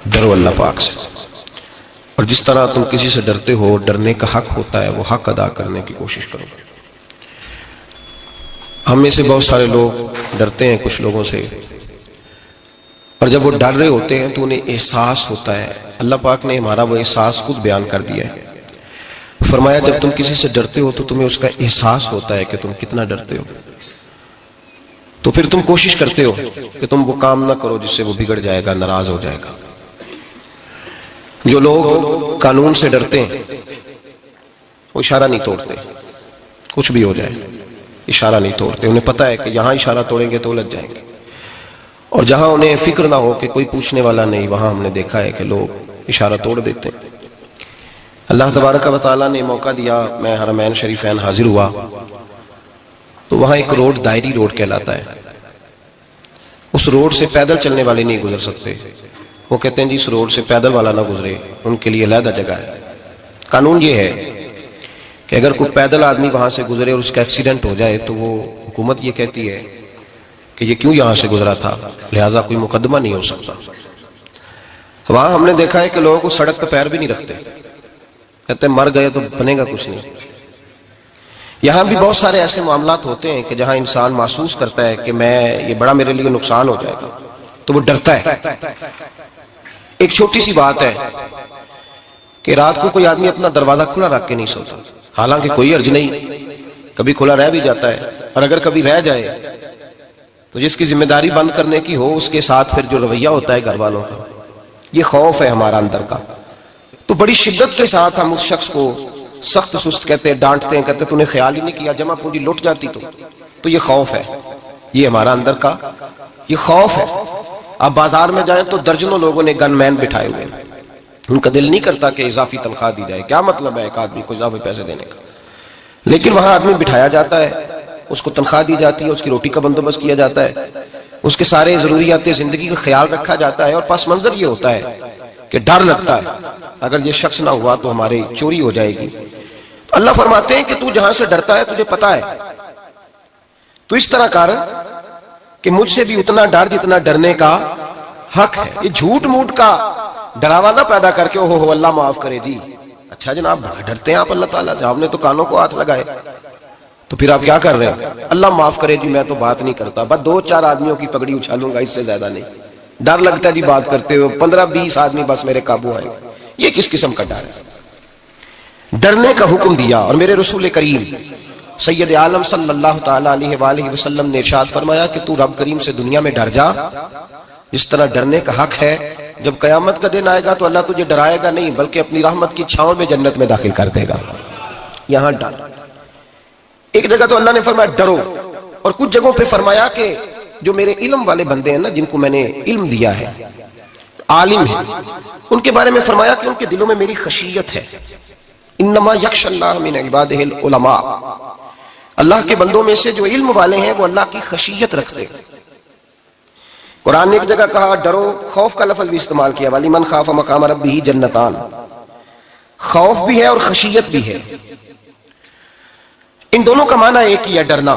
ڈرو اللہ پاک سے، اور جس طرح تم کسی سے ڈرتے ہو، ڈرنے کا حق ہوتا ہے، وہ حق ادا کرنے کی کوشش کرو۔ ہم میں سے بہت سارے لوگ ڈرتے ہیں کچھ لوگوں سے، اور جب وہ ڈر رہے ہوتے ہیں تو انہیں احساس ہوتا ہے۔ اللہ پاک نے ہمارا وہ احساس خود بیان کر دیا ہے، فرمایا جب تم کسی سے ڈرتے ہو تو تمہیں اس کا احساس ہوتا ہے کہ تم کتنا ڈرتے ہو، تو پھر تم کوشش کرتے ہو کہ تم وہ کام نہ کرو جس سے وہ بگڑ جائے گا، ناراض ہو جائے گا۔ جو لوگ قانون سے ڈرتے ہیں وہ اشارہ نہیں توڑتے، کچھ بھی ہو جائے اشارہ نہیں توڑتے، انہیں پتہ ہے کہ یہاں اشارہ توڑیں گے تو الجھ جائیں گے، اور جہاں انہیں فکر نہ ہو کہ کوئی پوچھنے والا نہیں، وہاں ہم نے دیکھا ہے کہ لوگ اشارہ توڑ دیتے ہیں۔ اللہ تبارک و تعالیٰ نے موقع دیا، میں حرمین شریفین حاضر ہوا تو وہاں ایک روڈ دائری روڈ کہلاتا ہے، اس روڈ سے پیدل چلنے والے نہیں گزر سکتے، وہ کہتے ہیں جی اس روڈ سے پیدل والا نہ گزرے، ان کے لیے علیحدہ جگہ ہے۔ قانون یہ ہے کہ اگر کوئی پیدل آدمی وہاں سے گزرے اور اس کا ایکسیڈنٹ ہو جائے تو وہ حکومت یہ کہتی ہے کہ یہ کیوں یہاں سے گزرا تھا، لہٰذا کوئی مقدمہ نہیں ہو سکتا۔ وہاں ہم نے دیکھا ہے کہ لوگوں کو سڑک پہ پیر بھی نہیں رکھتے، کہتے ہیں مر گئے تو بنے گا کچھ نہیں۔ یہاں بھی بہت سارے ایسے معاملات ہوتے ہیں کہ جہاں انسان محسوس کرتا ہے کہ یہ بڑا میرے لیے نقصان ہو جائے گا تو وہ ڈرتا ہے۔ ایک چھوٹی سی بات ہے کہ رات کو کوئی آدمی اپنا دروازہ کھلا رکھ کے نہیں سوتا، حالانکہ کوئی حرج نہیں، کبھی کھلا رہ بھی جاتا ہے، اور اگر کبھی رہ جائے تو جس کی ذمہ داری بند کرنے کی ہو اس کے ساتھ پھر جو رویہ ہوتا ہے گھر والوں کا، یہ خوف ہے ہمارا اندر کا، تو بڑی شدت کے ساتھ ہم اس شخص کو سخت سست کہتے ہیں، ڈانٹتے ہیں، کہتے ہیں تو نے خیال ہی نہیں کیا، جمع پونجی لٹ جاتی تو یہ خوف ہے، یہ ہمارا اندر کا یہ خوف ہے۔ آپ بازار میں جائیں تو درجنوں لوگوں نے گن مین بٹھائے ہوئے ہیں، ان کا دل نہیں کرتا کہ اضافی تنخواہ دی جائے، کیا مطلب ہے ایک آدمی کو اضافی پیسے دینے کا، لیکن وہاں آدمی بٹھایا جاتا ہے، اس کو تنخواہ دی جاتی ہے، اس کی روٹی کا بندوبست کیا جاتا ہے، اس کے سارے ضروریات زندگی کا خیال رکھا جاتا ہے، اور پس منظر یہ ہوتا ہے کہ ڈر لگتا ہے اگر یہ شخص نہ ہوا تو ہماری چوری ہو جائے گی۔ تو اللہ فرماتے ہیں کہ تو جہاں سے ڈرتا ہے تجھے پتا ہے، تو اس طرح کر کہ مجھ سے بھی اتنا ڈر جتنا ڈرنے کا حق ہے۔ یہ جھوٹ موٹ کا ڈراوا نہ پیدا کر کے اوہ اللہ معاف کرے جی، اچھا جناب بڑا ڈرتے ہیں آپ اللہ تعالیٰ سے، آپ نے تو کانوں کو ہاتھ لگائے، تو پھر آپ کیا کر رہے ہیں؟ اللہ معاف کرے جی میں تو بات نہیں کرتا، بس 2-4 آدمیوں کی پگڑی اچھالوں گا، اس سے زیادہ نہیں، ڈر لگتا ہے جی بات کرتے ہوئے، 15-20 آدمی بس میرے قابو آئے۔ یہ کس قسم کا ڈر ہے؟ ڈرنے کا حکم دیا، اور میرے رسول کریم سید عالم صلی اللہ تعالیٰ علیہ وآلہ وسلم نے ارشاد فرمایا کہ تو رب کریم سے دنیا میں ڈر جا جس طرح ڈرنے کا حق ہے، جب قیامت کا دن آئے گا تو اللہ تجھے ڈرائے گا نہیں بلکہ اپنی رحمت کی چھاؤں میں جنت میں داخل کر دے گا۔ یہاں ڈر، ایک جگہ تو اللہ نے فرمایا ڈرو، اور کچھ جگہوں پہ فرمایا کہ جو میرے علم والے بندے ہیں نا، جن کو میں نے علم دیا ہے، عالم ہیں، ان کے بارے میں فرمایا کہ ان کے دلوں میں میری خشیت ہے۔ انما یخشی اللہ من عبادہ العلماء، اللہ کے بندوں میں سے جو علم والے ہیں وہ اللہ کی خشیت رکھتے ہیں۔ قرآن نے ایک جگہ کہا ڈرو، خوف کا لفظ بھی استعمال کیا، وَلِمَنْ خَافَ مَقَامَ رَبِّهِ جَنَّتَانِ، خوف بھی ہے اور خشیت بھی ہے، ان دونوں کا معنی ایک ہی ہے، ڈرنا،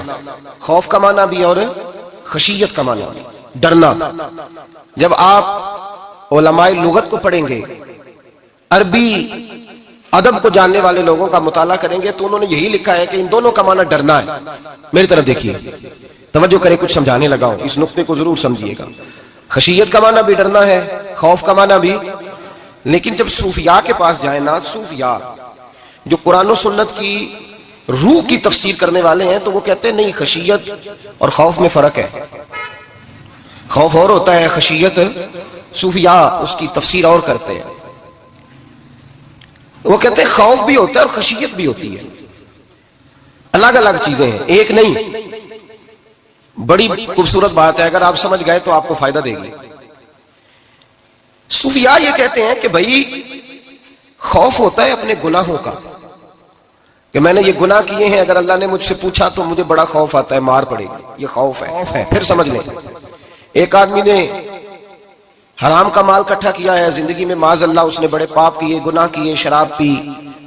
خوف کا معنی بھی اور خشیت کا معنی بھی، ڈرنا۔ جب آپ علماء لغت کو پڑھیں گے، عربی ادب کو جاننے والے لوگوں کا مطالعہ کریں گے تو انہوں نے یہی لکھا ہے کہ ان دونوں کا معنی ڈرنا ہے۔ میری طرف دیکھیے، توجہ کریں، کچھ سمجھانے لگا ہوں، اس نقطے کو ضرور سمجھیے گا۔ خشیت کا معنی بھی ڈرنا ہے، خوف کا معنی بھی، لیکن جب صوفیاء کے پاس جائیں نا، صوفیاء جو قرآن و سنت کی روح کی تفسیر کرنے والے ہیں، تو وہ کہتے ہیں نہیں، خشیت اور خوف میں فرق ہے، خوف اور ہوتا ہے، خشیت صوفیاء اس کی تفسیر اور کرتے ہیں۔ وہ کہتے ہیں خوف بھی ہوتا ہے اور خشیت بھی ہوتی ہے، الگ الگ چیزیں ہیں، ایک نہیں۔ بڑی خوبصورت بات ہے، اگر آپ سمجھ گئے تو آپ کو فائدہ دے گی۔ صوفیاء یہ کہتے ہیں کہ بھائی خوف ہوتا ہے اپنے گناہوں کا، کہ میں نے یہ گناہ کیے ہیں، اگر اللہ نے مجھ سے پوچھا تو مجھے بڑا خوف آتا ہے، مار پڑے گی، یہ خوف ہے۔ پھر سمجھ لیں، ایک آدمی نے حرام کا مال اکٹھا کیا ہے زندگی میں، معاذ اللہ اس نے بڑے پاپ کیے، گناہ کیے، شراب پی،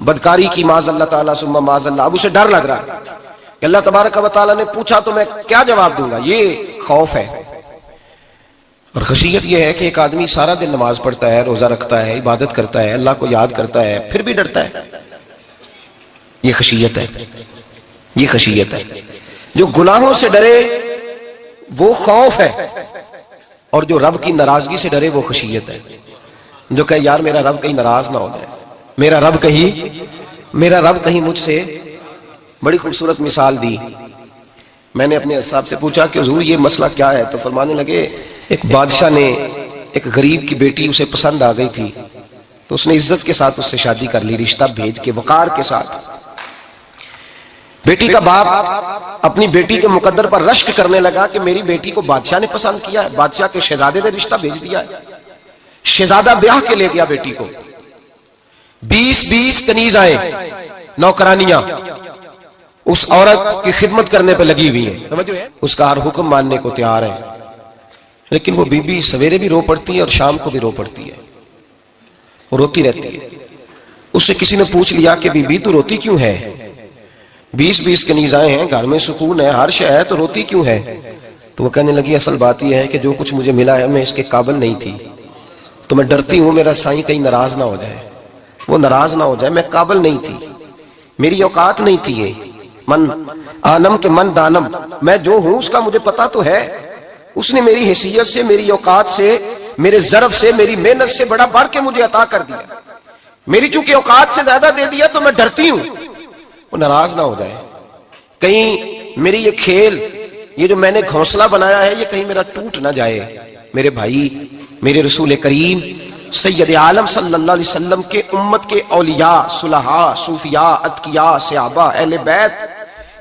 بدکاری کی، معاذ اللہ تعالیٰ ثم معاذ اللہ، اب اسے ڈر لگ رہا ہے کہ اللہ تبارک و تعالیٰ نے پوچھا تو میں کیا جواب دوں گا، یہ خوف ہے۔ اور خشیت یہ ہے کہ ایک آدمی سارا دن نماز پڑھتا ہے، روزہ رکھتا ہے، عبادت کرتا ہے، اللہ کو یاد کرتا ہے، پھر بھی ڈرتا ہے. یہ خشیت ہے، یہ خشیت ہے. جو گناہوں سے ڈرے وہ خوف ہے، اور جو رب کی ناراضگی سے ڈرے وہ خشیت ہے. جو کہے یار میرا رب کہیں ناراض نہ ہو جائے، میرا رب کہیں مجھ سے. بڑی خوبصورت مثال دی. میں نے اپنے صاحب سے پوچھا کہ حضور یہ مسئلہ کیا ہے؟ تو فرمانے لگے ایک بادشاہ نے ایک غریب کی بیٹی اسے پسند آ گئی تھی، تو اس نے عزت کے ساتھ اس سے شادی کر لی، رشتہ بھیج کے وقار کے ساتھ. بیٹی کا باپ اپنی بیٹی کے مقدر پر رشک کرنے لگا کہ میری بیٹی کو بادشاہ نے پسند کیا ہے، بادشاہ کے شہزادے نے رشتہ بھیج دیا ہے. شہزادہ بیاہ کے لے گیا بیٹی کو. 20 کنیزائیں نوکرانیاں اس عورت کی خدمت کرنے پہ لگی ہوئی ہیں، اس کا ہر حکم ماننے کو تیار ہے. لیکن وہ بی بی سویرے بھی رو پڑتی ہے اور شام کو بھی رو پڑتی ہے، وہ روتی رہتی ہے. اس سے کسی نے پوچھ لیا کہ بی بی تو روتی کیوں ہے؟ 20 کنیزائیں ہیں، گھر میں سکون ہے، ہر شے ہے، تو روتی کیوں ہے؟ تو وہ کہنے لگی اصل بات یہ ہے کہ جو کچھ مجھے ملا ہے میں اس کے قابل نہیں تھی، تو میں ڈرتی ہوں میرا سائیں کہیں ناراض نہ ہو جائے، وہ ناراض نہ ہو جائے. میں قابل نہیں تھی، میری اوقات نہیں تھی. یہ من آنم کے من دانم، میں جو ہوں اس کا مجھے پتا تو ہے. اس نے میری حیثیت سے، میری اوقات سے، میرے ظرف سے، میری محنت سے بڑا بڑھ کے مجھے عطا کر دیا. میری چونکہ اوقات سے زیادہ دے دیا تو میں ڈرتی ہوں وہ ناراض نہ ہو جائے، کہیں میری یہ کھیل، یہ جو میں نے گھونسلہ بنایا ہے، یہ کہیں میرا ٹوٹ نہ جائے. میرے بھائی، میرے رسول کریم سید عالم صلی اللہ علیہ وسلم کے امت کے اولیاء، صلحاء، صوفیاء، اتقیاء، صحابہ، اہل بیت،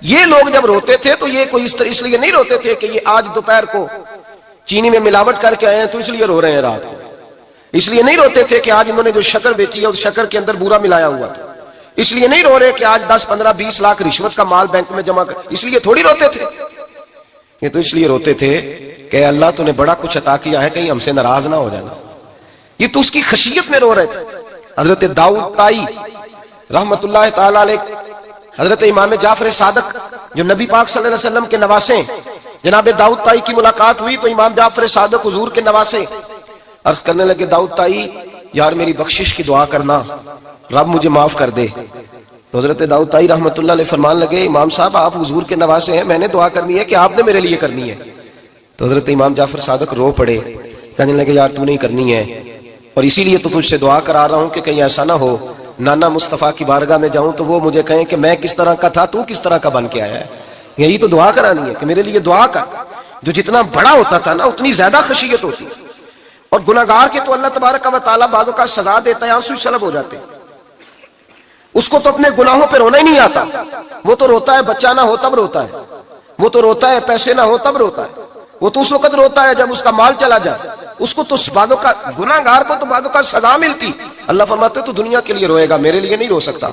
یہ لوگ جب روتے تھے تو یہ کوئی اس لیے نہیں روتے تھے کہ یہ آج دوپہر کو چینی میں ملاوٹ کر کے آئے ہیں تو اس لیے رو رہے ہیں رات کو. اس لیے نہیں روتے تھے کہ آج انہوں نے جو شکر بیچی ہے اس شکر کے اندر بورا ملایا ہوا تھا. اس لیے نہیں رو رہے کہ آج 10 15 20 لاکھ رشوت کا مال بینک میں جمع کر، اس لیے تھوڑی روتے تھے. یہ تو اس لیے روتے تھے کہ اللہ تو نے بڑا کچھ عطا کیا ہے، کہیں ہم سے ناراض نہ ہو جانا. یہ تو اس کی خشیت میں رو رہے تھے. حضرت داؤد طائی رحمت اللہ تعالی علیہ، حضرت امام جعفر صادق جو نبی پاک صلی اللہ علیہ وسلم کے نواسے، جناب داؤد طائی کی ملاقات ہوئی تو امام جعفر صادق حضور کے نواسے عرض کرنے لگے داؤد طائی یار میری بخشش کی دعا کرنا، رب مجھے معاف کر دے. تو حضرت داؤد طائی رحمت اللہ علیہ فرمان لگے امام صاحب آپ حضور کے نواسے ہیں، میں نے دعا کرنی ہے کہ آپ نے میرے لیے کرنی ہے. تو حضرت امام جعفر صادق رو پڑے، کہنے لگے یار تو نہیں کرنی ہے، اور اسی لیے تو تجھ سے دعا کرا رہا ہوں کہ کہیں ایسا نہ ہو نانا مصطفیٰ کی بارگاہ میں جاؤں تو وہ مجھے کہیں کہ میں کس طرح کا تھا تو کس طرح کا بن کے آیا ہے. یہی تو دعا کرانی ہے کہ میرے لیے دعا کر. جو جتنا بڑا ہوتا تھا نا اتنی زیادہ خشیت ہوتی. اور گناہگار کے تو اللہ تبارک و تعالیٰ بعضوں کا سزا دیتا ہے، آنسو سلب ہو جاتے. اس کو تو اپنے گناہوں پہ رونا ہی نہیں آتا. وہ تو روتا ہے بچہ نہ ہو تب روتا ہے، وہ تو روتا ہے پیسے نہ ہو تب روتا ہے، وہ تو اس وقت روتا ہے جب اس کا مال چلا جائے. اس کو تو بعضوں کا گناہگار کو تو بعضوں کا سزا ملتی. اللہ فرماتے تو دنیا کے لیے روئے گا، میرے لیے نہیں رو سکتا.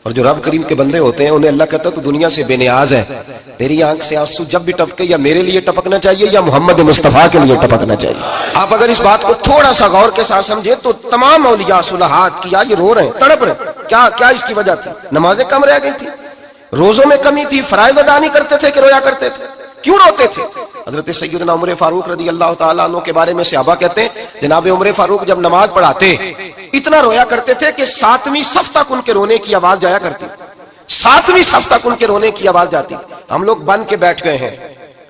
اور جو رب کریم کے بندے ہوتے ہیں انہیں اللہ کہتا ہے تو دنیا سے بے نیاز ہے، تیری آنکھ سے آنسو جب بھی ٹپکے یا میرے لیے ٹپکنا چاہیے یا محمد مصطفیٰ کے لیے ٹپکنا چاہیے. آپ اگر اس بات کو تھوڑا سا غور کے ساتھ سمجھے تو تمام اولیاء صلحات کیا یہ رو رہے ہیں، تڑپ رہے. کیا اس کی وجہ تھی؟ نمازیں کم رہ گئی تھی، روزوں میں کمی تھی، فرائض ادا نہیں کرتے تھے کہ رویا کرتے تھے. کیوں روتے تھے؟ حضرت سیدنا عمر فاروق رضی اللہ تعالیٰ عنہ کے بارے میں صحابہ کہتے ہیں جناب عمر فاروق جب نماز پڑھاتے اتنا رویا کرتے تھے کہ 7ویں صف تک ان کے رونے کی آواز جایا کرتی. 7ویں صف تک ان کے رونے کی آواز جاتی. ہم لوگ بن کے بیٹھ گئے ہیں،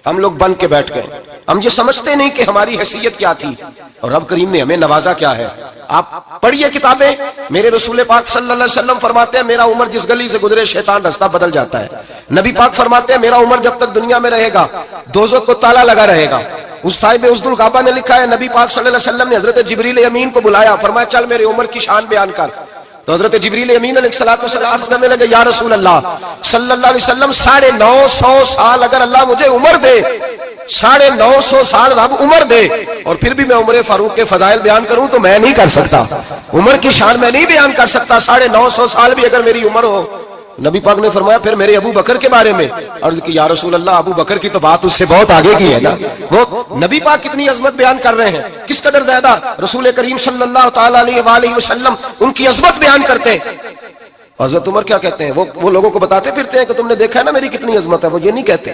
ہم لوگ بن کے بیٹھ گئے. ہم یہ سمجھتے نہیں کہ ہماری حیثیت کیا تھی اور رب کریم نے ہمیں نوازا کیا ہے. آپ پڑھیے کتابیں، میرے رسول پاک صلی اللہ علیہ وسلم فرماتے ہیں میرا عمر جس گلی سے گزرے شیطان رستہ بدل جاتا ہے. نبی پاک فرماتے ہیں میرا عمر جب تک دنیا میں رہے گا دوزخ کو تالا لگا رہے گا. اس صاحب عزد الغابہ نے لکھا ہے نبی پاک صلی اللہ علیہ وسلم نے حضرت جبریل امین کو بلایا، فرمایا چل میرے عمر کی شان بیان کر. تو حضرت جبریل امین علیہ السلام عرض کرنے لگے یا رسول اللہ صلی اللہ علیہ وسلم 950 سال اگر اللہ مجھے عمر دے، 950 سال رب عمر دے اور پھر بھی میں عمر فاروق کے فضائل بیان کروں تو میں نہیں کر سکتا. عمر کی شان میں نہیں بیان کر سکتا. 950 سال بھی اگر میری عمر ہو. نبی پاک نے فرمایا پھر میرے ابو بکر کے بارے میں عرض کی یا رسول اللہ ابو بکر کی تو بات اس سے بہت آگے کی ہے نا. وہ نبی پاک کتنی عظمت بیان کر رہے ہیں، کس قدر زیادہ رسول کریم صلی اللہ تعالی علیہ وآلہ وسلم ان کی عظمت بیان کرتے ہیں. حضرت عمر کیا کہتے ہیں؟ وہ لوگوں کو بتاتے پھرتے ہیں کہ تم نے دیکھا ہے نا میری کتنی عظمت ہے. وہ یہ نہیں کہتے.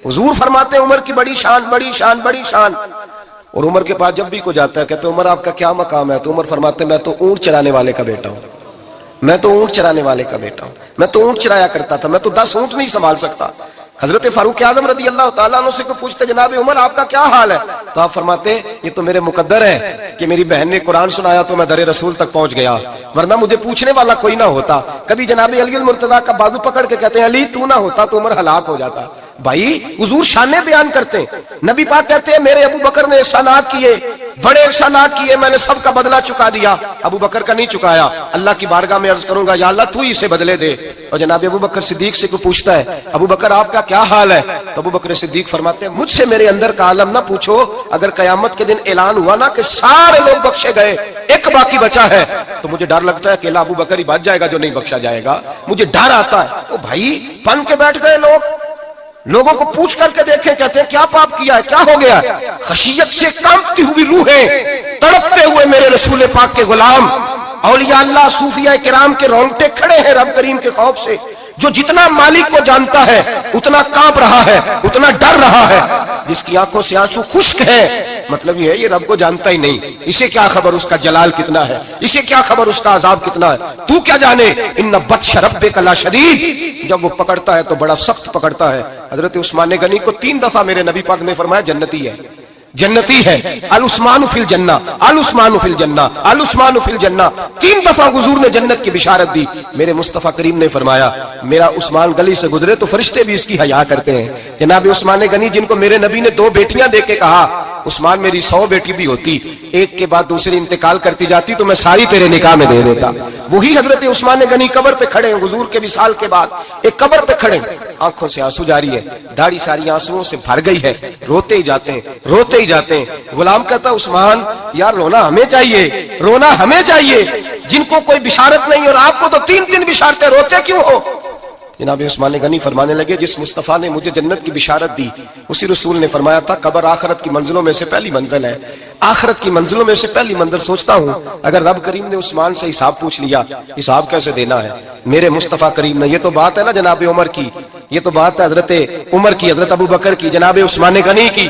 حضور فرماتے ہیں عمر کی بڑی شان، بڑی شان، بڑی شان. اور عمر کے پاس جب بھی کوئی جاتا ہے کہتے عمر آپ کا کیا مقام ہے؟ تو عمر فرماتے میں تو اونٹ چرانے والے کا بیٹا ہوں، میں تو اونٹ چرانے والے کا بیٹا ہوں، میں تو اونٹ چرایا کرتا تھا، میں تو 10 اونٹ نہیں سنبھال سکتا۔ حضرت فاروق اعظم رضی اللہ تعالیٰ عنہ سے کوئی پوچھتے جناب عمر آپ کا کیا حال ہے؟ تو آپ فرماتے یہ تو میرے مقدر ہے کہ میری بہن نے قرآن سنایا تو میں در رسول تک پہنچ گیا، ورنہ مجھے پوچھنے والا کوئی نہ ہوتا۔ کبھی جناب علی المرتضیٰ کا بازو پکڑ کے کہتے ہیں علی تو نہ ہوتا تو عمر ہلاک ہو جاتا۔ بھائی حضور شانے بیان کرتے ہیں، نبی پاک کہتے ہیں میرے ابو بکر نے احسانات کیے، بڑے احسانات کیے، میں نے سب کا بدلہ چکا دیا، ابو بکر کا نہیں چکایا، اللہ کی بارگاہ میں عرض کروں گا یا اللہ تو ہی اسے بدلے دے۔ اور جناب ابو بکر صدیق سے کوئی پوچھتا ہے ابو بکر آپ کا کیا حال ہے؟ تو ابو بکر صدیق فرماتے ہیں مجھ سے میرے اندر کا عالم نہ پوچھو، اگر قیامت کے دن اعلان ہوا نا کہ سارے لوگ بخشے گئے ایک باقی بچا ہے تو مجھے ڈر لگتا ہے کہ اکیلا ابو بکر ہی بچ جائے گا جو نہیں بخشا جائے گا، مجھے ڈر آتا ہے۔ تو بھائی پن کے بیٹھ گئے لوگوں کو پوچھ کر کے دیکھیں، کہتے ہیں کیا پاپ کیا ہے، کیا ہو گیا؟ خشیت سے کانپتی ہوئی روحیں، تڑپتے ہوئے میرے رسول پاک کے غلام، اولیاء اللہ صوفیاء کرام کے رونگٹے کھڑے ہیں رب کریم کے خوف سے۔ جو جتنا مالک کو جانتا ہے اتنا کانپ رہا ہے، اتنا ڈر رہا ہے۔ جس کی آنکھوں سے آنسو خشک ہے مطلب یہ ہے یہ رب کو جانتا ہی نہیں، اسے کیا خبر اس کا جلال کتنا ہے، اسے کیا خبر اس کا عذاب کتنا ہے، تو کیا جانے۔ ان بطش ربک لشدید، جب وہ پکڑتا ہے تو بڑا سخت پکڑتا ہے۔ حضرت عثمان غنی کو 3 دفعہ میرے نبی پاک نے فرمایا جنتی ہے، جنتی ہے، العثمان فی الجنہ، العثمان فی الجنہ، العثمان فی الجنہ۔ 3 دفعہ حضور نے جنت کی بشارت دی۔ میرے مصطفیٰ کریم نے فرمایا میرا عثمان گلی سے گزرے تو فرشتے بھی اس کی حیا کرتے ہیں۔ جناب عثمان غنی جن کو میرے نبی نے 2 بیٹیاں دے کے کہا عثمان میری 100 بیٹی بھی ہوتی، ایک کے بعد دوسری انتقال کرتی جاتی تو میں ساری تیرے نکاح میں دے دیتا۔ وہی حضرت عثمان غنی قبر پہ کھڑے ہیں حضور کے وصال کے بعد، ایک قبر پہ کھڑے ہیں، آنکھوں سے آنسو جاری ہے، داڑھی ساری آنسوؤں سے بھر گئی ہے، روتے ہی جاتے ہیں، روتے ہی جاتے ہیں۔ غلام کہتا عثمان یار رونا ہمیں چاہیے، رونا ہمیں چاہیے، جن کو کوئی بشارت نہیں اور آپ کو تو 3 بشارتیں، روتے کیوں ہو؟ جناب عثمان غنی فرمانے لگے جس مصطفیٰ نے مجھے جنت کی بشارت دی اسی رسول نے فرمایا تھا قبر آخرت کی منزلوں میں سے پہلی منزل ہے، آخرت کی منزلوں میں سے پہلی منزل۔ سوچتا ہوں اگر رب کریم نے عثمان سے حساب پوچھ لیا حساب کیسے دینا ہے میرے مصطفیٰ کریم نے؟ یہ تو بات ہے نا جناب عمر کی، یہ تو بات ہے حضرت عمر کی، حضرت ابو بکر کی، جناب عثمان غنی کی۔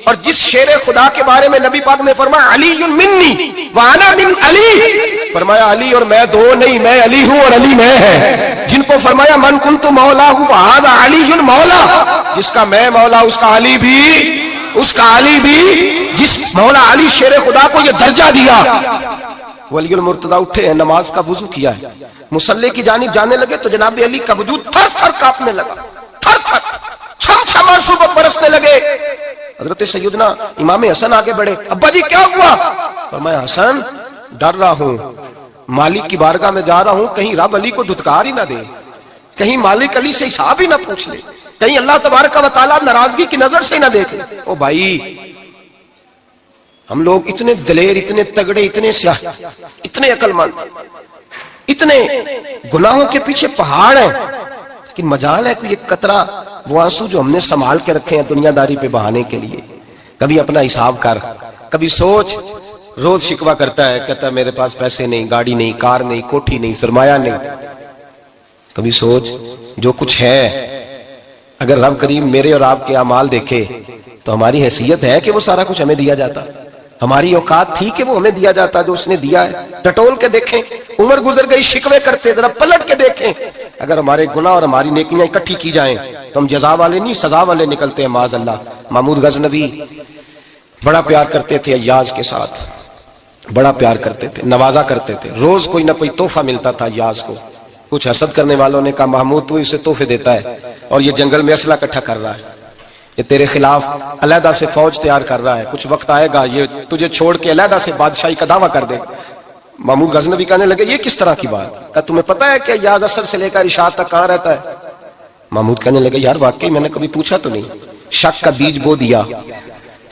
اور جس شیر خدا کے بارے میں نبی پاک نے فرمایا علی منی وانا من علی، فرمایا علی اور میں دو نہیں، میں علی ہوں اور علی میں ہے۔ جن کو فرمایا من کنت مولا فہذا علی مولا، جس کا میں مولا اس کا علی بھی، اس کا علی بھی، جس مولا علی شیر خدا کو یہ درجہ دیا۔ ولی المرتضیٰ اٹھے ہیں، نماز کا وضو کیا ہے، مصلی کی جانب جانے لگے تو جناب علی کا وجود تھر تھر کانپنے لگا، تھر تھر چھم چھم آنسو برسنے لگے۔ حضرت سیدنا امام حسن آگے بڑھے، ابا جی کیا ہوا؟ فرمایا حسن ڈر رہا ہوں، مالک کی بارگاہ میں جا رہا ہوں، کہیں رب علی کو دھتکار ہی نہ دے، کہیں مالک علی سے حساب ہی نہ پوچھ لے، کہیں اللہ تبارک و تعالیٰ ناراضگی کی نظر سے ہی نہ دیکھ لے۔ او بھائی ہم لوگ اتنے دلیر، اتنے تگڑے، اتنے سیاہ، اتنے عقل مند، اتنے گناہوں کے پیچھے پہاڑ ہیں، لیکن مجال ہے کوئی ایک قطرہ وہ آنسو جو ہم نے سنبھال کے رکھے ہیں دنیا داری پہ بہانے کے لیے۔ کبھی اپنا حساب کر، کبھی سوچ، روز شکوہ کرتا ہے، کہتا ہے میرے پاس پیسے نہیں، گاڑی نہیں، کار نہیں، کوٹھی نہیں، سرمایہ نہیں۔ کبھی سوچ جو کچھ ہے اگر رب کریم میرے اور آپ کے اعمال دیکھے تو ہماری حیثیت ہے کہ وہ سارا کچھ ہمیں دیا جاتا، ہماری اوقات تھی کہ وہ ہمیں دیا جاتا جو اس نے دیا ہے۔ ٹٹول کے دیکھیں، عمر گزر گئی، شکوے کرتے، ذرا پلٹ کے دیکھیں، اگر ہمارے گناہ اور ہماری نیکیاں اکٹھی کی جائیں تو ہم جزا والے نہیں سزا والے نکلتے ہیں معاذ اللہ۔ محمود غزنوی بڑا پیار کرتے تھے ایاز کے ساتھ، بڑا پیار کرتے تھے، نوازا کرتے تھے، روز کوئی نہ کوئی تحفہ ملتا تھا ایاز کو۔ کچھ حسد کرنے والوں نے کہا محمود تو اسے تحفے دیتا ہے اور یہ جنگل میں اسلحہ اکٹھا کر رہا ہے، یہ تیرے خلاف علیحدہ سے فوج تیار کر رہا ہے، کچھ وقت آئے گا یہ تجھے چھوڑ کے علیحدہ سے بادشاہی کا دعویٰ کر دے۔ محمود غزنوی کہنے لگے یہ کس طرح کی بات؟ کہ تمہیں پتہ ہے کہ ایاز عصر سے لے کر عشاء تک کہاں رہتا ہے؟ محمود کہنے لگے یار واقعی میں نے کبھی پوچھا تو نہیں، شک کا بیج بو دیا،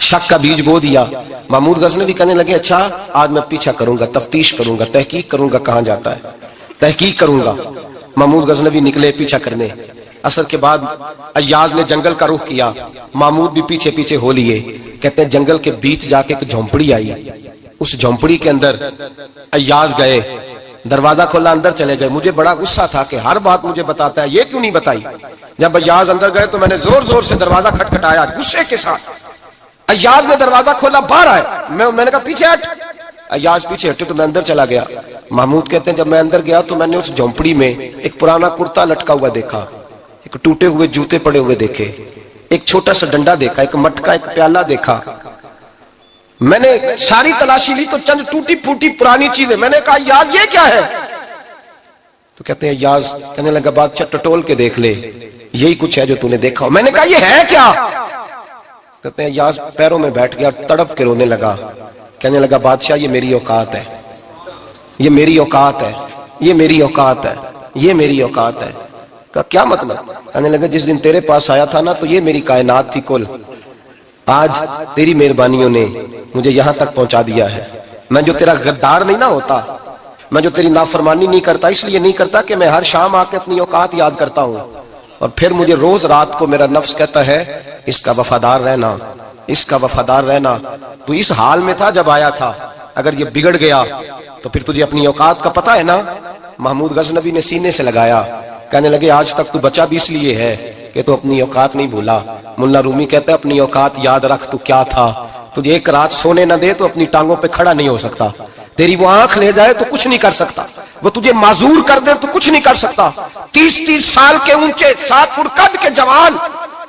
شک کا بیج بو دیا۔ محمود غزنوی کہنے لگے اچھا آج میں پیچھا کروں گا، تفتیش کروں گا، تحقیق کروں گا کہاں جاتا ہے، تحقیق کروں گا۔ محمود غزنوی نکلے پیچھا کرنے، عصر کے بعد ایاز نے جنگل کا رخ کیا، محمود بھی پیچھے پیچھے ہو لیے۔ کہتے ہیں جنگل کے بیچ جا کے ایک جھونپڑی آئی، اس جھونپڑی کے اندر ایاز گئے، دروازہ کھولا، اندر چلے گئے۔ مجھے بڑا غصہ تھا کہ ہر بات مجھے بتاتا ہے، یہ کیوں نہیں بتائی؟ جب ایاز اندر گئے تو میں نے زور زور سے دروازہ کھٹکھٹایا غصے کے ساتھ، ایاز نے دروازہ کھولا، باہر آئے، میں نے کہا پیچھے ہٹ۔ ایاز پیچھے ہٹے تو میں اندر چلا گیا۔ محمود کہتے ہیں جب میں اندر گیا تو میں نے اس جھونپڑی میں ایک پرانا کرتا لٹکا ہوا دیکھا، ایک ٹوٹے ہوئے جوتے پڑے ہوئے دیکھے، ایک چھوٹا سا ڈنڈا دیکھا، ایک مٹکا، ایک پیالہ دیکھا۔ میں نے ساری تلاشی لی تو چند ٹوٹی پھوٹی پرانی چیزیں۔ میں نے کہا ایاز یہ کیا ہے؟ تو کہتے ہیں ایاز کہنے لگا بادشاہ ٹٹول کے دیکھ لے، یہی کچھ ہے جو تو نے دیکھا ہو۔ میں نے کہا یہ ہے کیا؟ کہتے ہیں ایاز پیروں میں بیٹھ گیا، تڑپ کے رونے لگا، کہنے لگا بادشاہ یہ میری اوقات ہے، یہ میری اوقات ہے، یہ میری اوقات ہے، یہ میری اوقات ہے۔ کہا کیا مطلب؟ کہنے لگا جس دن تیرے پاس آیا تھا نا تو یہ میری کائنات تھی کل، آج تیری مہربانیوں نے مجھے یہاں تک پہنچا دیا ہے۔ میں جو تیرا غدار نہیں نہ ہوتا، میں جو تیری نافرمانی نہیں کرتا، اس لیے نہیں کرتا کہ میں ہر شام آ کے اپنی اوقات یاد کرتا ہوں، اور پھر مجھے روز رات کو میرا نفس کہتا ہے اس کا وفادار رہنا، اس کا وفادار رہنا۔ تو اس حال میں تھا جب آیا تھا، اگر یہ بگڑ گیا تو پھر تجھے اپنی اوقات کا پتہ ہے نا۔ محمود غزنوی نے سینے سے لگایا، کہنے لگے آج تک تو بچا بھی اس لیے ہے کہ تو اپنی اوقات نہیں بھولا۔ ملا رومی کہتا ہے اپنی اوقات یاد رکھ، تو کیا تھا، تجھے ایک رات سونے نہ دے تو اپنی ٹانگوں پہ کھڑا نہیں ہو سکتا، تیری وہ آنکھ لے جائے تو کچھ نہیں کر سکتا، وہ تجھے معذور کر دے تو کچھ نہیں کر سکتا۔ 30 سال کے اونچے 7 فٹ قد کے جوان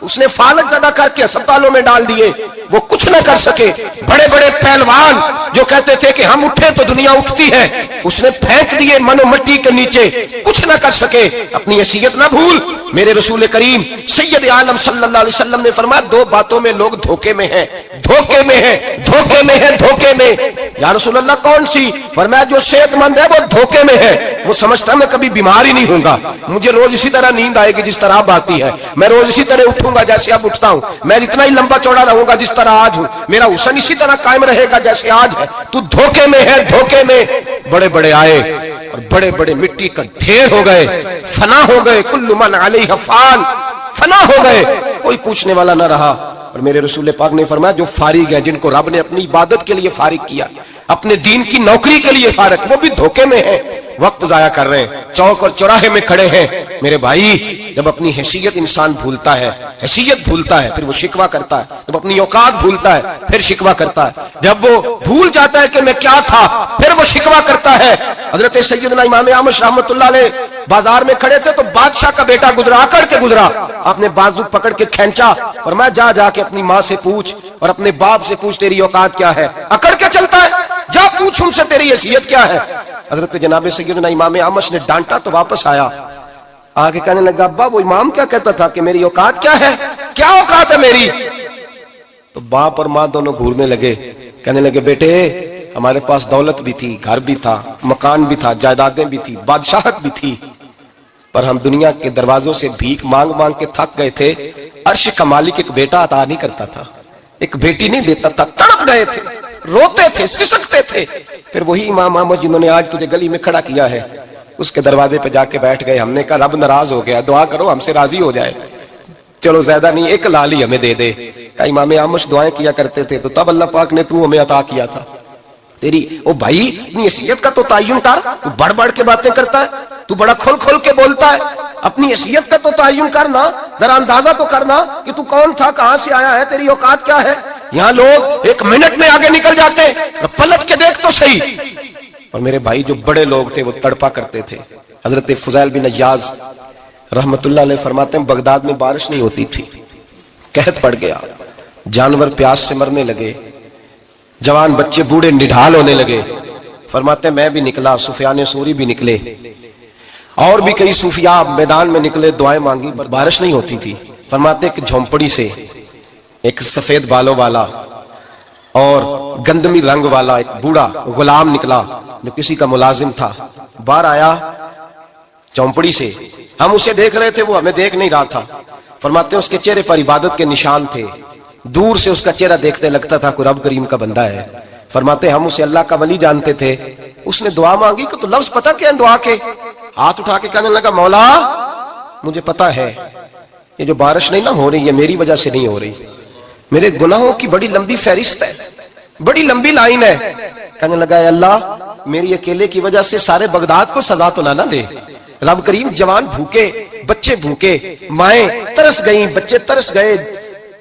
اس نے فالج زدہ کر کے اسپتالوں میں ڈال دیے، وہ کچھ نہ کر سکے۔ بڑے بڑے پہلوان جو کہتے تھے کہ ہم اٹھے تو دنیا اٹھتی ہے، اس نے پھینک دیے من و مٹی کے نیچے، کچھ نہ کر سکے۔ اپنی حیثیت نہ بھول۔ میرے رسول کریم سید عالم صلی اللہ علیہ وسلم نے فرمایا 2 باتوں میں لوگ دھوکے میں ہیں، دھوکے میں ہیں، دھوکے میں ہیں، دھوکے میں۔ یا رسول اللہ کون سی؟ فرمایا جو صحت مند ہے وہ دھوکے میں ہے، وہ سمجھتا میں کبھی بیمار ہی نہیں ہوں گا، مجھے روز اسی طرح نیند آئے گی جس طرح اب آتی ہے، میں روز اسی طرح اٹھوں گا جیسے اب اٹھتا ہوں، میں اتنا ہی لمبا چوڑا رہوں گا جس طرح آج ہوں، میرا حسن اسی طرح قائم رہے گا جیسے آج ہے۔ تو دھوکے میں ہے، دھوکے میں۔ بڑے بڑے آئے اور بڑے بڑے مٹی کا ڈھیر ہو گئے، فنا ہو گئے، کل من علیہ فان، فنا ہو گئے، کوئی پوچھنے والا نہ رہا۔ اور میرے رسول پاک نے فرمایا جو فارغ ہے، جن کو رب نے اپنی عبادت کے لیے فارغ کیا، اپنے دین کی نوکری کے لیے فارغ، وہ بھی دھوکے میں ہیں، وقت ضائع کر رہے ہیں، چوک اور چوراہے میں کھڑے ہیں۔ میرے بھائی جب اپنی حیثیت انسان بھولتا ہے، حیثیت بھولتا ہے، پھر وہ شکوہ کرتا ہے، جب اپنی اوقات بھولتا ہے پھر شکوہ کرتا ہے، جب وہ بھول جاتا ہے کہ میں کیا تھا پھر وہ شکوہ کرتا ہے۔ حضرت سیدنا امام احمد رحمۃ اللہ علیہ بازار میں کھڑے تھے تو بادشاہ کا بیٹا گزرا، اکڑ کے گزرا، آپ نے بازو پکڑ کے کھینچا، فرمایا جا جا کے اپنی ماں سے پوچھ اور اپنے باپ سے پوچھ تیری اوقات کیا ہے، اکڑ کے چلتا ہے، جا پوچھ ان سے تیری حیثیت کیا ہے۔ حضرت جناب سیدنا امام احمد نے ڈانٹا تو واپس آیا، آگے کہنے لگا ابا وہ امام کیا کہتا تھا کہ میری اوقات کیا ہے، کیا اوقات ہے میری؟ تو باپ اور ماں دونوں گھورنے لگے، کہنے لگے بیٹے ہمارے پاس دولت بھی تھی، گھر بھی تھا، مکان بھی تھا، جائیدادیں بھی تھی، بادشاہت بھی تھی، پر ہم دنیا کے دروازوں سے بھیک مانگ مانگ کے تھک گئے تھے، عرش کا مالک ایک بیٹا عطا نہیں کرتا تھا، ایک بیٹی نہیں دیتا تھا، تڑپ گئے تھے، روتے تھے، سسکتے تھے۔ پھر وہی امام احمد جنہوں نے آج تجھے گلی میں کھڑا کیا ہے اس کے دروازے پہ جا کے بیٹھ گئے، ہم نے کہا رب ناراض ہو گیا، دعا کرو ہم سے راضی ہو جائے، چلو زیادہ نہیں ایک لال ہی ہمیں دے دے۔ کہا امام احمد دعائیں کیا کرتے تھے تو تب اللہ پاک نے تو ہمیں عطا کیا تھا۔ تیری او بھائی اپنی حیثیت کا تو تعین کر، تو بڑھ بڑھ کے باتیں کرتا ہے، تو بڑا کھل کھل کے بولتا ہے، اپنی حیثیت کا تو تعین کرنا، ذرا اندازہ تو کرنا کہ تو کون تھا، کہاں سے آیا ہے، تیری اوقات کیا ہے۔ یہاں لوگ 1 منٹ میں آگے نکل جاتے ہیں، پلٹ کے دیکھ تو صحیح۔ اور میرے بھائی جو بڑے لوگ تھے وہ تڑپا کرتے تھے۔ حضرت فضیل بن عیاض رحمت اللہ علیہ فرماتے ہیں بغداد میں بارش نہیں ہوتی تھی، قحط پڑ گیا، جانور پیاس سے مرنے لگے، جوان بچے بوڑھے نڈھال ہونے لگے۔ فرماتے ہیں میں بھی نکلا، سفیان ثوری بھی نکلے، اور بھی کئی صوفیاء میدان میں نکلے، دعائیں مانگی پر بارش نہیں ہوتی تھی۔ فرماتے ہیں کہ جھونپڑی سے ایک سفید بالوں والا اور گندمی رنگ والا ایک بوڑھا غلام نکلا جو کسی کا ملازم تھا، باہر آیا جھونپڑی سے، ہم اسے دیکھ رہے تھے، وہ ہمیں دیکھ نہیں رہا تھا۔ فرماتے ہیں اس کے چہرے پر عبادت کے نشان تھے، دور سے اس کا چہرہ دیکھتے لگتا تھا کوئی رب کریم کا بندہ ہے۔ فرماتے ہیں ہم اسے اللہ کا ولی جانتے تھے۔ اس نے دعا مانگی کہ تو لفظ پتہ کیا ہے دعا کے؟ ہاتھ اٹھا کے کہنے لگا مولا مجھے پتا ہے یہ جو بارش نہیں نہ ہو رہی ہے میری وجہ سے نہیں ہو رہی، میرے گناہوں کی بڑی لمبی فہرست ہے، بڑی لمبی لائن ہے۔ کہنے لگا اے اللہ میری اکیلے کی وجہ سے سارے بغداد کو سزا تو نہ دے، رب کریم جوان بھوکے، بچے بھوکے، مائیں ترس گئیں، بچے ترس گئے،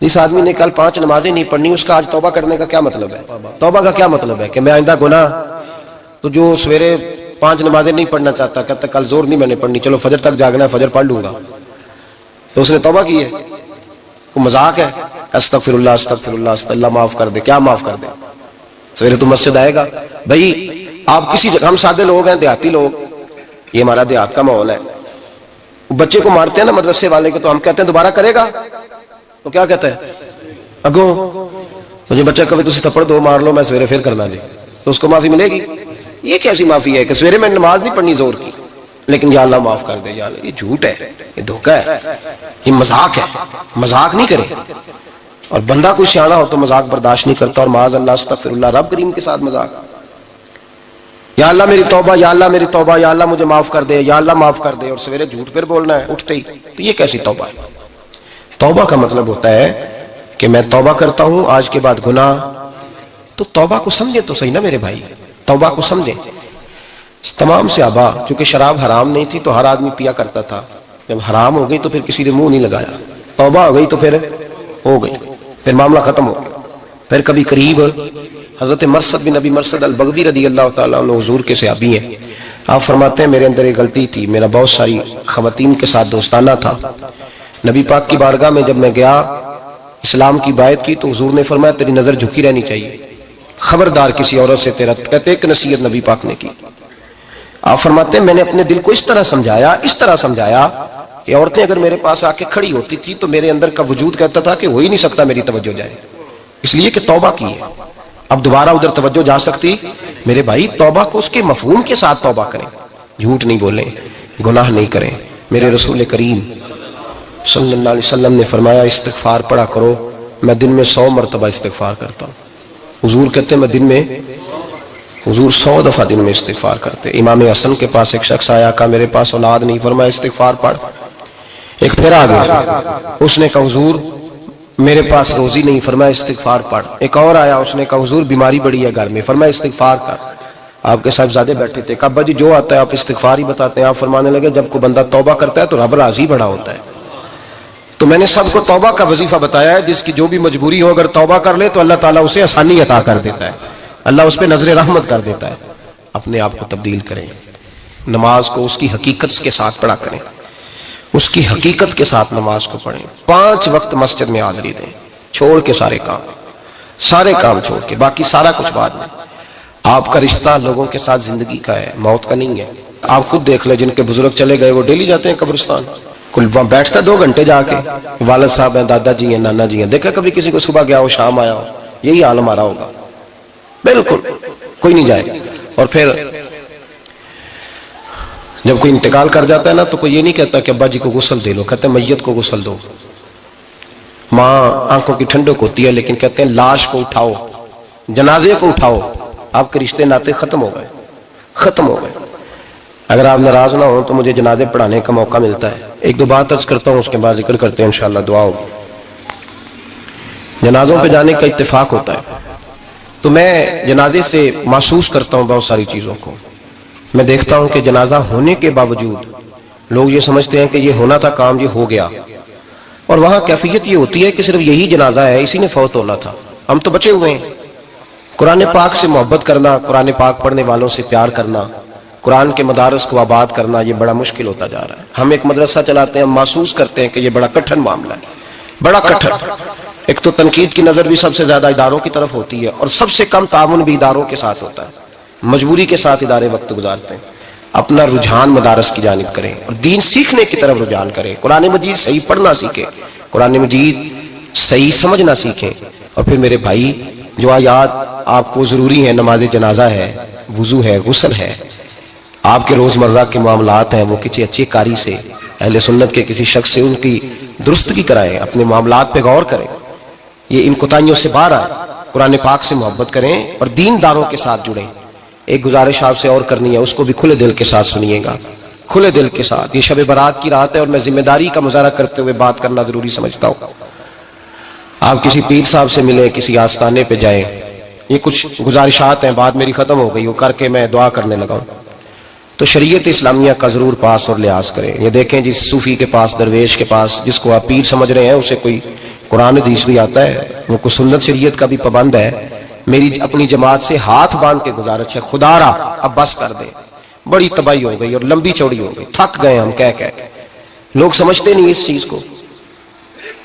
جس آدمی نے کل 5 نمازیں نہیں پڑھنی، اس کا آج توبہ کرنے کا کیا مطلب ہے؟ توبہ کا کیا مطلب ہے کہ میں آئندہ گناہ، تو جو سویرے 5 نمازیں نہیں پڑھنا چاہتا، کہتا کل زور نہیں میں نے پڑھنی، چلو فجر تک جاگنا ہے، فجر پڑھ لوں گا، تو اس نے توبہ کی ہے؟ کوئی مذاق ہے؟ استغفر اللہ استغفر اللہ اللہ معاف کر دے، کیا معاف کر دے؟ سویرے تو مسجد آئے گا بھائی، آپ کسی جگہ، ہم سادے لوگ ہیں، دیہاتی لوگ، یہ ہمارا دیہات کا ماحول ہے، بچے کو مارتے ہیں نا مدرسے والے کے، تو ہم کہتے ہیں دوبارہ کرے گا، تو کیا کہتا ہے؟ اگوں مجھے بچہ کبھی تسی تھپڑ دو مار لو میں سویرے پھر کرنا جی، تو اس کو معافی ملے گی؟ یہ کیسی معافی ہے کہ سویرے میں نماز نہیں پڑھنی زور کی، لیکن یا اللہ معاف کر دے، یا اللہ، یہ جھوٹ ہے، یہ دھوکہ ہے، یہ مذاق ہے، مذاق نہیں کرے۔ اور بندہ کوئی سیاںا ہو تو مذاق برداشت نہیں کرتا، اور معاذ اللہ استغفر اللہ، رب کریم کے ساتھ مذاق، یا اللہ میری توبہ، یا اللہ میری توبہ، یا اللہ مجھے معاف کر دے، یا اللہ معاف کر دے، اور سویرے جھوٹ پھر بولنا ہے اٹھتے ہی، تو یہ کیسی توبہ ہے؟ توبہ کا مطلب ہوتا ہے کہ میں توبہ کرتا ہوں آج کے بعد گناہ، تو توبہ کو سمجھے تو صحیح نا میرے بھائی، توبہ کو سمجھیں۔ تمام صحابہ، چونکہ شراب حرام نہیں تھی تو ہر آدمی پیا کرتا تھا، جب حرام ہو گئی تو پھر کسی نے منہ نہیں لگایا، توبہ ہو گئی تو پھر ہو گئی، پھر معاملہ ختم ہو گیا۔ پھر کبھی قریب حضرت مرثد بن ابی مرثد البغوی رضی اللہ تعالیٰ عنہ حضور کے صحابی ہیں، آپ فرماتے ہیں میرے اندر ایک غلطی تھی، میرا بہت ساری خواتین کے ساتھ دوستانہ تھا، نبی پاک کی بارگاہ میں جب میں گیا اسلام کی بائعت کی تو حضور نے فرمایا تیری نظر جھکی رہنی چاہیے، خبردار کسی عورت سے تیرا، کہتے ایک نصیحت نبی پاک نے کی۔ آپ فرماتے ہیں میں نے اپنے دل کو اس طرح سمجھایا کہ عورتیں اگر میرے پاس آ کے کھڑی ہوتی تھی تو میرے اندر کا وجود کہتا تھا کہ ہو ہی نہیں سکتا میری توجہ جائے، اس لیے کہ توبہ کی ہے، اب دوبارہ ادھر توجہ جا سکتی؟ میرے بھائی توبہ کو اس کے مفہوم کے ساتھ توبہ کریں، جھوٹ نہیں بولیں، گناہ نہیں کریں۔ میرے رسول کریم صلی اللہ علیہ وسلم نے فرمایا استغفار پڑھا کرو، میں دن میں 100 مرتبہ استغفار کرتا ہوں۔ حضور کہتے ہیں میں دن میں، حضور 100 دفعہ دن میں استغفار کرتے۔ امام حسن کے پاس ایک شخص آیا، کہا میرے پاس اولاد نہیں، فرمایا استغفار پڑھ۔ ایک پھر آ گیا، اس نے کہا حضور میرے پاس روزی نہیں، فرمایا استغفار پڑھ۔ ایک اور آیا، اس نے کہا حضور بیماری بڑی ہے گھر میں، فرمایا استغفار کر۔ آپ کے صاحبزادے بیٹھے تھے، کہا ابا جی جو آتا ہے آپ استغفار ہی بتاتے ہیں۔ آپ فرمانے لگے جب کوئی بندہ توبہ کرتا ہے تو رب راضی بڑا ہوتا ہے۔ تو میں نے سب کو توبہ کا وظیفہ بتایا ہے، جس کی جو بھی مجبوری ہو اگر توبہ کر لے تو اللہ تعالیٰ اسے آسانی عطا کر دیتا ہے، اللہ اس پہ نظر رحمت کر دیتا ہے۔ اپنے آپ کو تبدیل کریں، نماز کو اس کی حقیقت کے ساتھ پڑھا کریں، اس کی حقیقت کے ساتھ نماز کو پڑھیں، 5 وقت مسجد میں حاضری دیں، چھوڑ کے سارے کام چھوڑ کے، باقی سارا کچھ بعد میں۔ آپ کا رشتہ لوگوں کے ساتھ زندگی کا ہے، موت کا نہیں ہے۔ آپ خود دیکھ لیں جن کے بزرگ چلے گئے وہ ڈیلی جاتے ہیں قبرستان، کل وہاں بیٹھتا 2 گھنٹے جا کے، والد صاحب ہیں، دادا جی ہیں، نانا جی ہیں، دیکھا کبھی کسی کو صبح گیا ہو شام آیا ہو؟ یہی حال ہمارا ہوگا، بالکل کوئی نہیں جائے گا۔ اور پھر جب کوئی انتقال کر جاتا ہے نا تو کوئی یہ نہیں کہتا کہ ابا جی کو غسل دے لو، کہتے ہیں میت کو غسل دو۔ ماں آنکھوں کی ٹھنڈک ہوتی ہے لیکن کہتے ہیں لاش کو اٹھاؤ، جنازے کو اٹھاؤ، آپ کے رشتے ناطے ختم ہو گئے۔ اگر آپ ناراض نہ ہو تو مجھے جنازے پڑھانے کا موقع ملتا ہے، 1-2 بات عرض کرتا ہوں، اس کے بعد ذکر کرتے ہیں انشاءاللہ، دعا ہوگی۔ جنازوں پہ جانے کا اتفاق ہوتا ہے تو میں جنازے سے محسوس کرتا ہوں بہت ساری چیزوں کو۔ میں دیکھتا ہوں کہ جنازہ ہونے کے باوجود لوگ یہ سمجھتے ہیں کہ یہ ہونا تھا کام، یہ ہو گیا، اور وہاں کیفیت یہ ہوتی ہے کہ صرف یہی جنازہ ہے، اسی نے فوت ہونا تھا، ہم تو بچے ہوئے ہیں۔ قرآن پاک سے محبت کرنا، قرآن پاک پڑھنے والوں سے پیار کرنا، قرآن کے مدارس کو آباد کرنا، یہ بڑا مشکل ہوتا جا رہا ہے۔ ہم ایک مدرسہ چلاتے ہیں، ہم محسوس کرتے ہیں کہ یہ بڑا کٹھن معاملہ ہے، بڑا کٹھن۔ ایک تو تنقید کی نظر بھی سب سے زیادہ اداروں کی طرف ہوتی ہے، اور سب سے کم تعاون بھی اداروں کے ساتھ ہوتا ہے، مجبوری کے ساتھ ادارے وقت گزارتے ہیں۔ اپنا رجحان مدارس کی جانب کریں اور دین سیکھنے کی طرف رجحان کریں، قرآن مجید صحیح پڑھنا سیکھیں، قرآن مجید صحیح سمجھنا سیکھیں۔ اور پھر میرے بھائی جو آیات آپ کو ضروری ہیں، نماز جنازہ ہے، وضو ہے، غسل ہے، آپ کے روزمرہ کے معاملات ہیں، وہ کسی اچھی کاری سے، اہل سنت کے کسی شخص سے ان کی درستگی کرائیں، اپنے معاملات پہ غور کریں، یہ ان کوتاہیوں سے باہر آئیں، قرآن پاک سے محبت کریں اور دین داروں کے ساتھ جڑیں۔ ایک گزارش آپ سے اور کرنی ہے، اس کو بھی کھلے دل کے ساتھ سنیے گا، کھلے دل کے ساتھ۔ یہ شب برات کی رات ہے اور میں ذمہ داری کا مظاہرہ کرتے ہوئے بات کرنا ضروری سمجھتا ہوں۔ آپ کسی پیر صاحب سے ملیں، کسی آستانے پہ جائیں، یہ کچھ گزارشات ہیں، بات میری ختم ہو گئی، وہ کر کے میں دعا کرنے لگا ہوں، تو شریعت اسلامیہ کا ضرور پاس اور لحاظ کریں۔ یہ دیکھیں جس صوفی کے پاس، درویش کے پاس، جس کو آپ پیر سمجھ رہے ہیں، اسے کوئی قرآن حدیث بھی آتا ہے، وہ کو سنت شریعت کا بھی پابند ہے، میری اپنی جماعت سے ہاتھ باندھ کے گزارش ہے، خدا را اب بس کر دے، بڑی تباہی ہو گئی اور لمبی چوڑی ہو گئی، تھک گئے ہم کہہ کہہ کے۔ لوگ سمجھتے نہیں اس چیز کو۔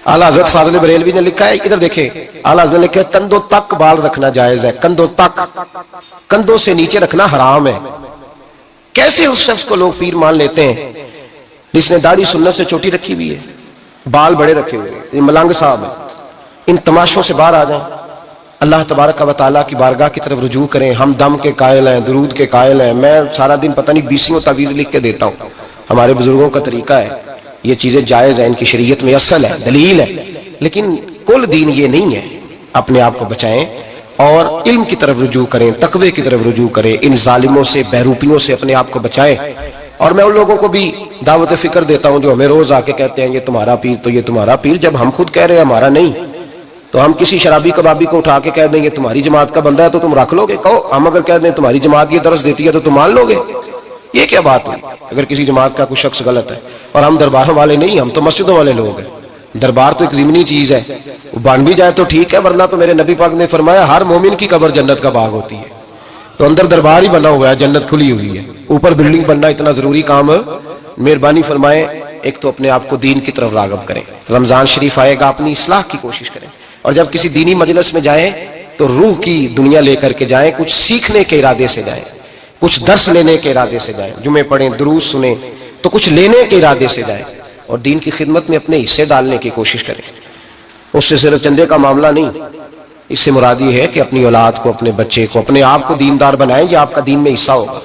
اعلیٰ حضرت فاضل بریلوی نے لکھا ہے، ادھر دیکھیں، اعلیٰ حضرت نے لکھا ہے کندھوں تک بال رکھنا جائز ہے، کندھوں تک، کندھوں سے نیچے رکھنا حرام ہے۔ کیسے اس شخص کو لوگ پیر مان لیتے ہیں جس نے داڑھی سنت سے چھوٹی رکھی ہوئی ہے، بال بڑے رکھے ہوئے ہیں، یہ ملنگ صاحب ہے۔ ان تماشوں سے باہر آ جائیں، اللہ تبارک و تعالیٰ کی بارگاہ کی طرف رجوع کریں۔ ہم دم کے قائل ہیں، درود کے قائل ہیں، میں سارا دن پتہ نہیں 20 تعویذ لکھ کے دیتا ہوں، ہمارے بزرگوں کا طریقہ ہے، یہ چیزیں جائز ہیں، ان کی شریعت میں اصل ہے، دلیل ہے، لیکن کل دین یہ نہیں ہے۔ اپنے آپ کو بچائیں اور علم کی طرف رجوع کریں، تقوی کی طرف رجوع کریں، ان ظالموں سے، بہروپیوں سے اپنے آپ کو بچائیں۔ اور میں ان لوگوں کو بھی دعوت فکر دیتا ہوں جو ہمیں روز آ کے کہتے ہیں یہ تمہارا پیر تو یہ تمہارا پیر، جب ہم خود کہہ رہے ہیں ہمارا نہیں، تو ہم کسی شرابی کبابی کو اٹھا کے کہہ دیں گے تمہاری جماعت کا بندہ ہے تو تم رکھ لو گے؟ کہو ہم اگر کہہ دیں تمہاری جماعت یہ درس دیتی ہے تو تم مان لو گے؟ یہ کیا بات ہوئی؟ اگر کسی جماعت کا کوئی شخص غلط ہے، اور ہم درباروں والے نہیں، ہم تو مسجدوں والے لوگ ہیں۔ دربار تو ایک ضمنی چیز ہے، وہ بن بھی جائے تو ٹھیک ہے، ورنہ تو میرے نبی پاک نے فرمایا ہر مومن کی قبر جنت کا باغ ہوتی ہے، تو اندر دربار ہی بنا ہوا ہے، جنت کھلی ہوئی ہے، اوپر بلڈنگ بننا اتنا ضروری کام ہے؟ مہربانی فرمائیں، ایک تو اپنے آپ کو دین کی طرف راغب کریں، رمضان شریف آئے گا اپنی اصلاح کی کوشش کریں، اور جب کسی دینی مجلس میں جائیں تو روح کی دنیا لے کر کے جائیں، کچھ سیکھنے کے ارادے سے جائیں، کچھ درس لینے کے ارادے سے جائیں، جمعے پڑھیں، دروس سنیں، تو کچھ لینے کے ارادے سے جائیں، اور دین کی خدمت میں اپنے حصے ڈالنے کی کوشش کریں۔ اس سے صرف چندے کا معاملہ نہیں، اس سے مراد یہ ہے کہ اپنی اولاد کو، اپنے بچے کو، اپنے آپ کو دیندار بنائیں، یہ آپ کا دین میں حصہ ہوگا،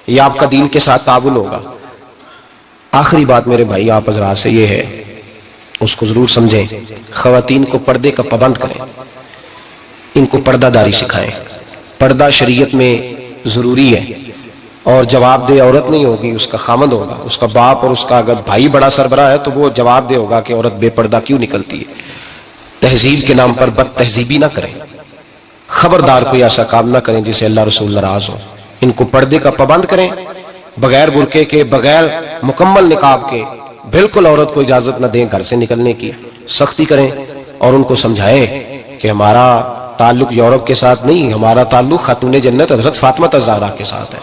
یہ آپ کا دین کے ساتھ تعاون ہوگا۔ آخری بات میرے بھائی آپ حضرات سے یہ ہے، اس کو ضرور سمجھیں، خواتین کو پردے کا پابند کریں، ان کو پردہ داری سکھائیں۔ پردہ شریعت میں ضروری ہے، اور جواب دہ عورت نہیں ہوگی، اس کا خامند ہوگا، اس کا باپ، اور اس کا اگر بھائی بڑا سربراہ ہے تو وہ جواب دہ ہوگا کہ عورت بے پردہ کیوں نکلتی ہے۔ تہذیب کے نام پر بد تہذیبی نہ کریں، خبردار کوئی ایسا کام نہ کریں جسے اللہ رسول ناراض ہو۔ ان کو پردے کا پابند کریں، بغیر برقعے کے، بغیر مکمل نقاب کے، بالکل عورت کو اجازت نہ دیں گھر سے نکلنے کی، سختی کریں، اور ان کو سمجھائیں کہ ہمارا تعلق یورپ کے ساتھ نہیں، ہمارا تعلق خاتون جنت حضرت فاطمہ الزہرا کے ساتھ ہے۔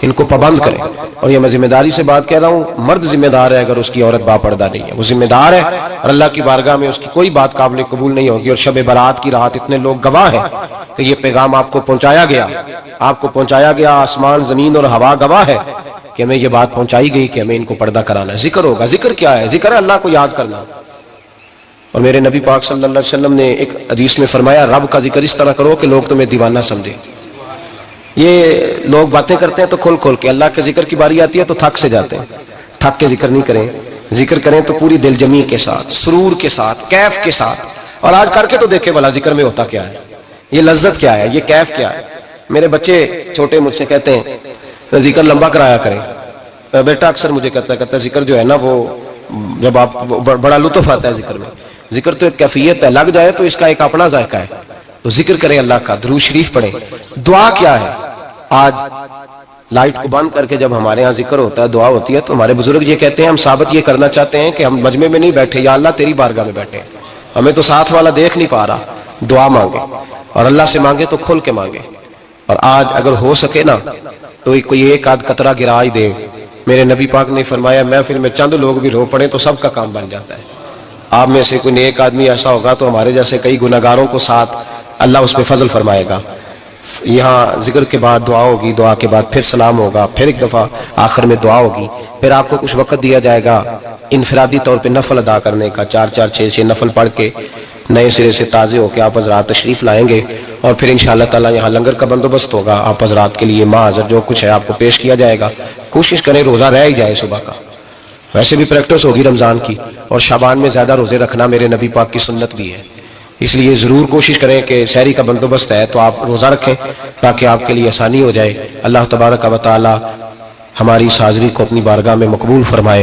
ان کو پابند کریں، اور یہ میں ذمہ داری سے بات کہہ رہا ہوں، مرد ذمہ دار ہے اگر اس کی عورت باپردہ نہیں ہے، وہ ذمہ دار ہے، اور اللہ کی بارگاہ میں اس کی کوئی بات قابل قبول نہیں ہوگی۔ اور شب برات کی رات اتنے لوگ گواہ ہیں کہ یہ پیغام آپ کو پہنچایا گیا، آپ کو پہنچایا گیا، آسمان زمین اور ہوا گواہ ہے کہ ہمیں یہ بات پہنچائی گئی کہ ہمیں ان کو پردہ کرانا ہے۔ ذکر ہوگا، ذکر کیا ہے؟ ذکر ہے اللہ کو یاد کرنا۔ اور میرے نبی پاک صلی اللہ علیہ وسلم نے ایک حدیث میں فرمایا رب کا ذکر اس طرح کرو کہ لوگ تمہیں دیوانہ سمجھیں۔ یہ لوگ باتیں کرتے ہیں تو کھول کھول کے، اللہ کے ذکر کی باری آتی ہے تو تھک سے جاتے ہیں، تھک کے ذکر نہیں کریں، ذکر کریں تو پوری دل جمی کے ساتھ، سرور کے ساتھ، کیف کے ساتھ۔ اور آج کر کے تو دیکھیں بھلا ذکر میں ہوتا کیا ہے، یہ لذت کیا ہے، یہ کیف کیا ہے۔ میرے بچے چھوٹے مجھ سے کہتے ہیں ذکر لمبا کرایا کریں، بیٹا اکثر مجھے کہتا ہے ذکر جو ہے نا وہ جب آپ بڑا لطف آتا ہے ذکر میں، ذکر تو ایک کیفیت ہے، لگ جائے تو اس کا ایک اپنا ذائقہ ہے، تو ذکر کریں اللہ کا، درود شریف پڑھیں۔ دعا کیا ہے؟ آج لائٹ کو بند کر کے جب ہمارے ہاں ذکر ہوتا ہے، دعا ہوتی ہے، تو ہمارے بزرگ یہ کہتے ہیں ہم ثابت یہ کرنا چاہتے ہیں کہ ہم مجمع میں نہیں بیٹھے، یا اللہ تیری بارگاہ میں بیٹھے، ہمیں تو ساتھ والا دیکھ نہیں پا رہا۔ دعا مانگے، اور اللہ سے مانگے تو کھل کے مانگے، اور آج اگر ہو سکے نا تو کوئی ایک آدھ قطرہ گرا ہی دے۔ میرے نبی پاک نے فرمایا محفل میں چند لوگ بھی رو پڑے تو سب کا کام بن جاتا ہے۔ آپ میں سے کوئی نیک آدمی ایسا ہوگا تو ہمارے جیسے کئی گناہگاروں کو ساتھ اللہ اس پہ فضل فرمائے گا۔ یہاں ذکر کے بعد دعا ہوگی، دعا کے بعد پھر سلام ہوگا، پھر ایک دفعہ آخر میں دعا ہوگی، پھر آپ کو کچھ وقت دیا جائے گا انفرادی طور پہ نفل ادا کرنے کا، 4 6 نفل پڑھ کے نئے سرے سے تازے ہو کے آپ حضرات تشریف لائیں گے، اور پھر انشاءاللہ تعالی یہاں لنگر کا بندوبست ہوگا، آپ حضرات کے لیے ماں حضر جو کچھ ہے آپ کو پیش کیا جائے گا۔ کوشش کریں روزہ رہ ہی جائے صبح کا، ویسے بھی پریکٹس ہوگی رمضان کی، اور شعبان میں زیادہ روزے رکھنا میرے نبی پاک کی سنت بھی ہے، اس لیے ضرور کوشش کریں کہ سحری کا بندوبست ہے تو آپ روزہ رکھیں تاکہ آپ کے لیے آسانی ہو جائے۔ اللہ تبارک و تعالی ہماری اس حاضری کو اپنی بارگاہ میں مقبول فرمائے۔